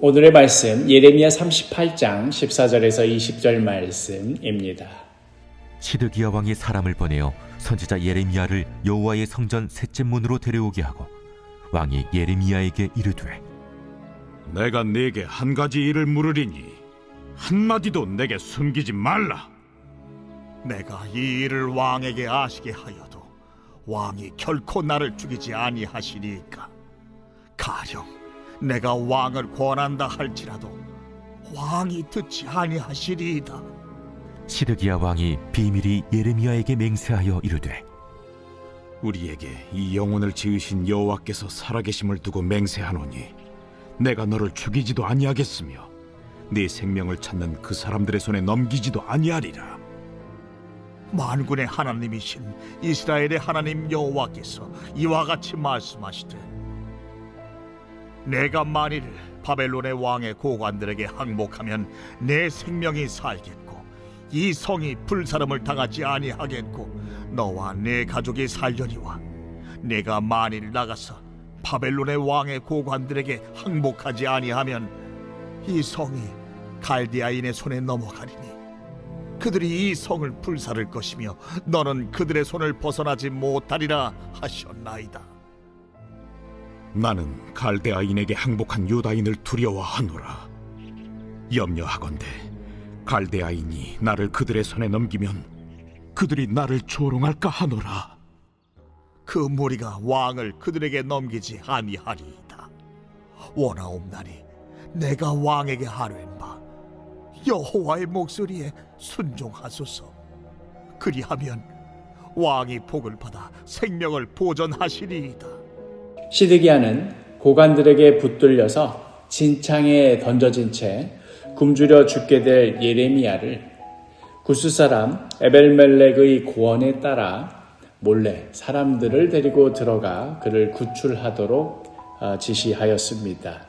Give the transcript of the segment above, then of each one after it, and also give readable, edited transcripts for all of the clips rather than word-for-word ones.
오늘의 말씀 예레미야 38장 14절에서 20절 말씀입니다. 시드기야 왕이 사람을 보내어 선지자 예레미야를 여호와의 성전 셋째 문으로 데려오게 하고 왕이 예레미야에게 이르되 내가 네게 한 가지 일을 물으리니 한마디도 내게 숨기지 말라. 내가 이 일을 왕에게 아시게 하여도 왕이 결코 나를 죽이지 아니하시리이까. 가령 내가 왕을 권한다 할지라도 왕이 듣지 아니하시리이다. 시드기야 왕이 비밀이 예레미야에게 맹세하여 이르되 우리에게 이 영혼을 지으신 여호와께서 살아계심을 두고 맹세하노니 내가 너를 죽이지도 아니하겠으며 네 생명을 찾는 그 사람들의 손에 넘기지도 아니하리라. 만군의 하나님이신 이스라엘의 하나님 여호와께서 이와 같이 말씀하시되 내가 만일 바벨론의 왕의 고관들에게 항복하면 내 생명이 살겠고 이 성이 불사름을 당하지 아니하겠고 너와 내 가족이 살려니와 내가 만일 나가서 바벨론의 왕의 고관들에게 항복하지 아니하면 이 성이 갈대아인의 손에 넘어가리니 그들이 이 성을 불사를 것이며 너는 그들의 손을 벗어나지 못하리라 하셨나이다. 나는 갈대아인에게 항복한 유다인을 두려워하노라. 염려하건대 갈대아인이 나를 그들의 손에 넘기면 그들이 나를 조롱할까 하노라. 그 무리가 왕을 그들에게 넘기지 아니하리이다. 원하옵나니 내가 왕에게 하려는 바 여호와의 목소리에 순종하소서. 그리하면 왕이 복을 받아 생명을 보존하시리이다. 시드기야는 고관들에게 붙들려서 진창에 던져진 채 굶주려 죽게 될 예레미야를 구스 사람 에벨멜렉의 고언에 따라 몰래 사람들을 데리고 들어가 그를 구출하도록 지시하였습니다.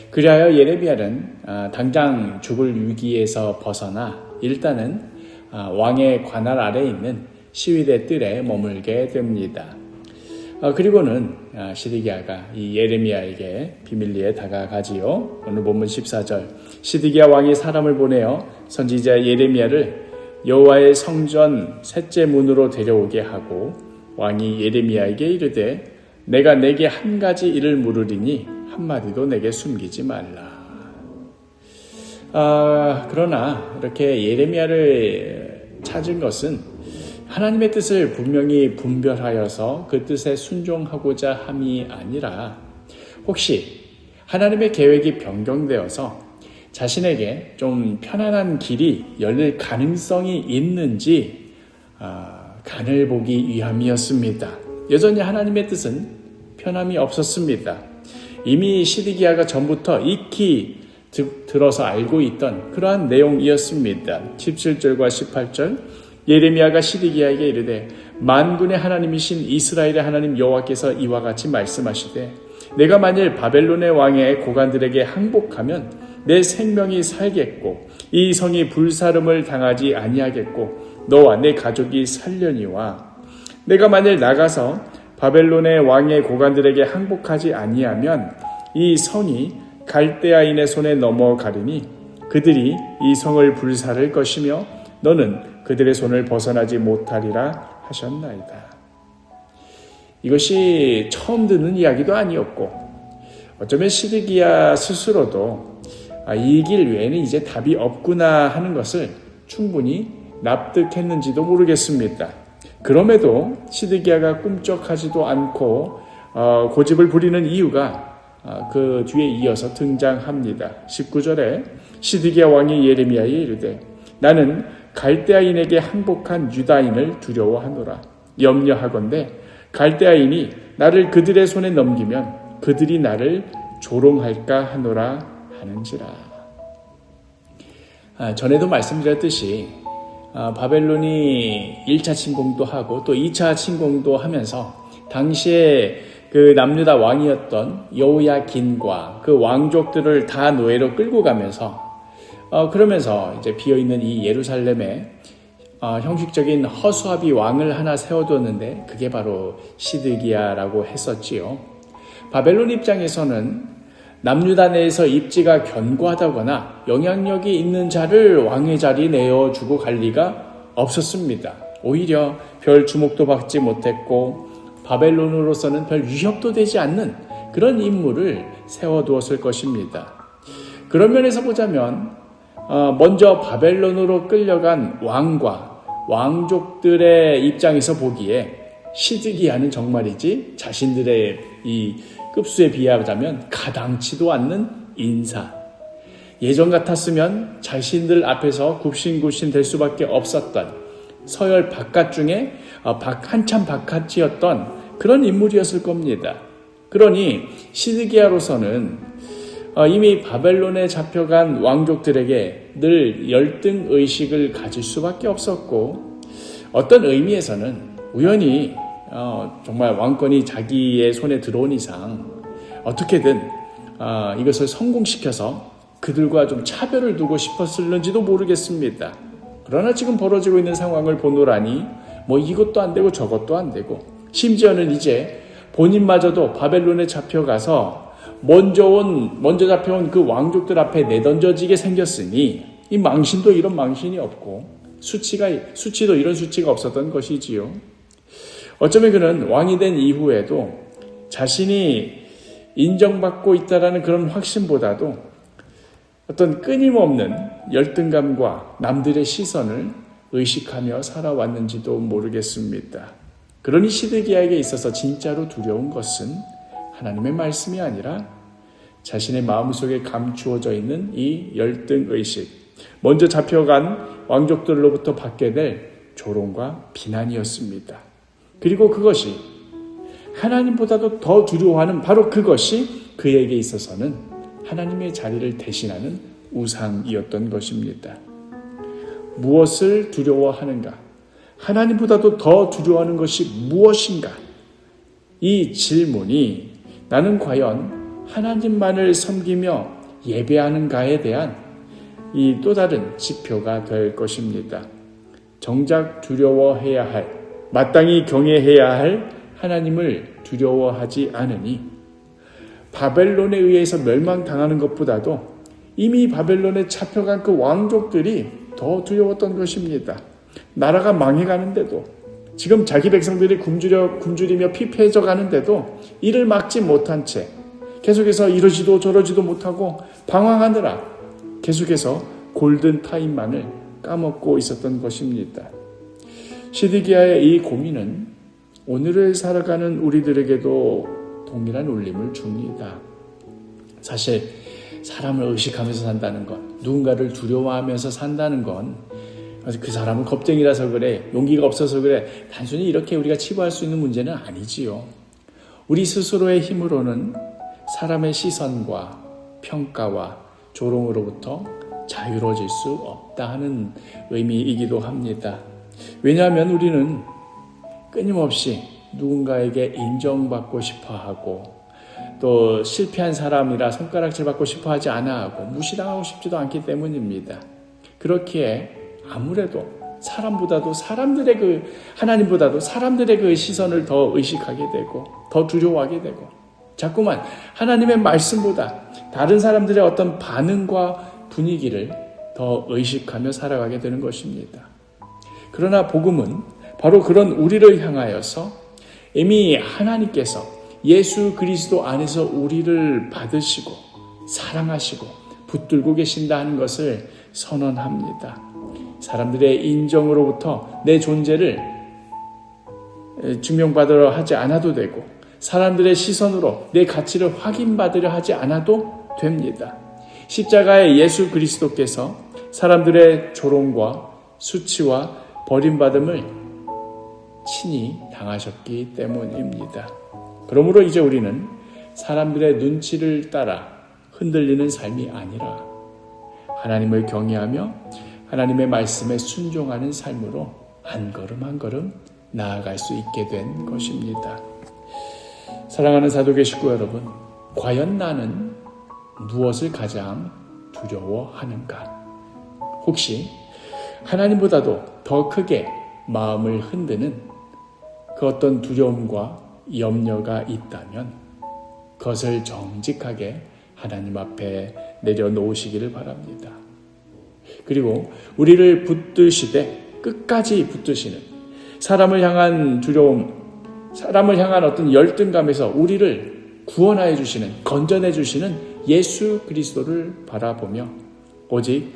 그리하여 예레미야는 당장 죽을 위기에서 벗어나 일단은 왕의 관할 아래에 있는 시위대 뜰에 머물게 됩니다. 그리고는 시드기야가 이 예레미야에게 비밀리에 다가가지요. 오늘 본문 14절 시드기야 왕이 사람을 보내어 선지자 예레미야를 여호와의 성전 셋째 문으로 데려오게 하고 왕이 예레미야에게 이르되 내가 내게 한 가지 일을 물으리니 한마디도 내게 숨기지 말라. 그러나 이렇게 예레미야를 찾은 것은 하나님의 뜻을 분명히 분별하여서 그 뜻에 순종하고자 함이 아니라 혹시 하나님의 계획이 변경되어서 자신에게 좀 편안한 길이 열릴 가능성이 있는지 간을 보기 위함이었습니다. 여전히 하나님의 뜻은 편함이 없었습니다. 이미 시드기야가 전부터 익히 들어서 알고 있던 그러한 내용이었습니다. 17절과 18절 예레미야가 시드기야에게 이르되 만군의 하나님이신 이스라엘의 하나님 여호와께서 이와 같이 말씀하시되 내가 만일 바벨론의 왕의 고관들에게 항복하면 내 생명이 살겠고 이 성이 불사름을 당하지 아니하겠고 너와 내 가족이 살려니와 내가 만일 나가서 바벨론의 왕의 고관들에게 항복하지 아니하면 이 성이 갈대아인의 손에 넘어가리니 그들이 이 성을 불사를 것이며 너는 그들의 손을 벗어나지 못하리라 하셨나이다. 이것이 처음 듣는 이야기도 아니었고 어쩌면 시드기야 스스로도 이 길 외에는 이제 답이 없구나 하는 것을 충분히 납득했는지도 모르겠습니다. 그럼에도 시드기야가 꿈쩍하지도 않고 고집을 부리는 이유가 그 뒤에 이어서 등장합니다. 19절에 시드기야 왕이 예레미야에 이르되 나는 갈대아인에게 항복한 유다인을 두려워하노라. 염려하건대 갈대아인이 나를 그들의 손에 넘기면 그들이 나를 조롱할까 하노라 하는지라. 전에도 말씀드렸듯이 바벨론이 1차 침공도 하고 또 2차 침공도 하면서 당시에 그 남유다 왕이었던 여호야긴과 그 왕족들을 다 노예로 끌고 가면서 그러면서 이제 비어있는 이 예루살렘에 형식적인 허수아비 왕을 하나 세워두었는데 그게 바로 시드기야라고 했었지요. 바벨론 입장에서는 남유다 내에서 입지가 견고하다거나 영향력이 있는 자를 왕의 자리에 내어주고 갈 리가 없었습니다. 오히려 별 주목도 받지 못했고 바벨론으로서는 별 위협도 되지 않는 그런 인물을 세워두었을 것입니다. 그런 면에서 보자면 먼저 바벨론으로 끌려간 왕과 왕족들의 입장에서 보기에 시드기야는 정말이지 자신들의 이 급수에 비하자면 가당치도 않는 인사. 예전 같았으면 자신들 앞에서 굽신굽신 될 수밖에 없었던 서열 바깥 중에 한참 바깥이었던 그런 인물이었을 겁니다. 그러니 시드기야로서는 이미 바벨론에 잡혀간 왕족들에게 늘 열등의식을 가질 수밖에 없었고 어떤 의미에서는 우연히 정말 왕권이 자기의 손에 들어온 이상 어떻게든 이것을 성공시켜서 그들과 좀 차별을 두고 싶었을는지도 모르겠습니다. 그러나 지금 벌어지고 있는 상황을 보노라니 뭐 이것도 안 되고 저것도 안 되고 심지어는 이제 본인마저도 바벨론에 잡혀가서 먼저 잡혀온 그 왕족들 앞에 내던져지게 생겼으니 이 망신도 이런 망신이 없고 수치도 이런 수치가 없었던 것이지요. 어쩌면 그는 왕이 된 이후에도 자신이 인정받고 있다라는 그런 확신보다도 어떤 끊임없는 열등감과 남들의 시선을 의식하며 살아왔는지도 모르겠습니다. 그러니 시드기야에게 있어서 진짜로 두려운 것은 하나님의 말씀이 아니라 자신의 마음속에 감추어져 있는 이 열등의식, 먼저 잡혀간 왕족들로부터 받게 될 조롱과 비난이었습니다. 그리고 그것이 하나님보다도 더 두려워하는 바로 그것이 그에게 있어서는 하나님의 자리를 대신하는 우상이었던 것입니다. 무엇을 두려워하는가? 하나님보다도 더 두려워하는 것이 무엇인가? 이 질문이 나는 과연 하나님만을 섬기며 예배하는가에 대한 이 또 다른 지표가 될 것입니다. 정작 두려워해야 할, 마땅히 경외해야 할 하나님을 두려워하지 않으니 바벨론에 의해서 멸망당하는 것보다도 이미 바벨론에 잡혀간 그 왕족들이 더 두려웠던 것입니다. 나라가 망해가는데도 지금 자기 백성들이 굶주리며 피폐해져 가는데도 이를 막지 못한 채 계속해서 이러지도 저러지도 못하고 방황하느라 계속해서 골든 타임만을 까먹고 있었던 것입니다. 시드기야의 이 고민은 오늘을 살아가는 우리들에게도 동일한 울림을 줍니다. 사실 사람을 의식하면서 산다는 것, 누군가를 두려워하면서 산다는 건 그 사람은 겁쟁이라서 그래, 용기가 없어서 그래, 단순히 이렇게 우리가 치부할 수 있는 문제는 아니지요. 우리 스스로의 힘으로는 사람의 시선과 평가와 조롱으로부터 자유로워질 수 없다 하는 의미이기도 합니다. 왜냐하면 우리는 끊임없이 누군가에게 인정받고 싶어하고 또 실패한 사람이라 손가락질 받고 싶어하지 않아 하고 무시당하고 싶지도 않기 때문입니다. 그렇기에 아무래도 사람보다도 하나님보다도 사람들의 그 시선을 더 의식하게 되고 더 두려워하게 되고 자꾸만 하나님의 말씀보다 다른 사람들의 어떤 반응과 분위기를 더 의식하며 살아가게 되는 것입니다. 그러나 복음은 바로 그런 우리를 향하여서 이미 하나님께서 예수 그리스도 안에서 우리를 받으시고 사랑하시고 붙들고 계신다 하는 것을 선언합니다. 사람들의 인정으로부터 내 존재를 증명받으려 하지 않아도 되고 사람들의 시선으로 내 가치를 확인받으려 하지 않아도 됩니다. 십자가의 예수 그리스도께서 사람들의 조롱과 수치와 버림받음을 친히 당하셨기 때문입니다. 그러므로 이제 우리는 사람들의 눈치를 따라 흔들리는 삶이 아니라 하나님을 경외하며 하나님의 말씀에 순종하는 삶으로 한 걸음 한 걸음 나아갈 수 있게 된 것입니다. 사랑하는 사도계 식구 여러분, 과연 나는 무엇을 가장 두려워하는가? 혹시 하나님보다도 더 크게 마음을 흔드는 그 어떤 두려움과 염려가 있다면 그것을 정직하게 하나님 앞에 내려놓으시기를 바랍니다. 그리고 우리를 붙드시되 끝까지 붙드시는 사람을 향한 두려움, 사람을 향한 어떤 열등감에서 우리를 구원하여 주시는, 건져내 주시는 예수 그리스도를 바라보며 오직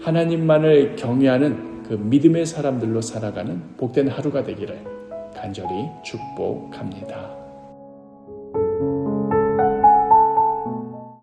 하나님만을 경외하는 그 믿음의 사람들로 살아가는 복된 하루가 되기를 간절히 축복합니다.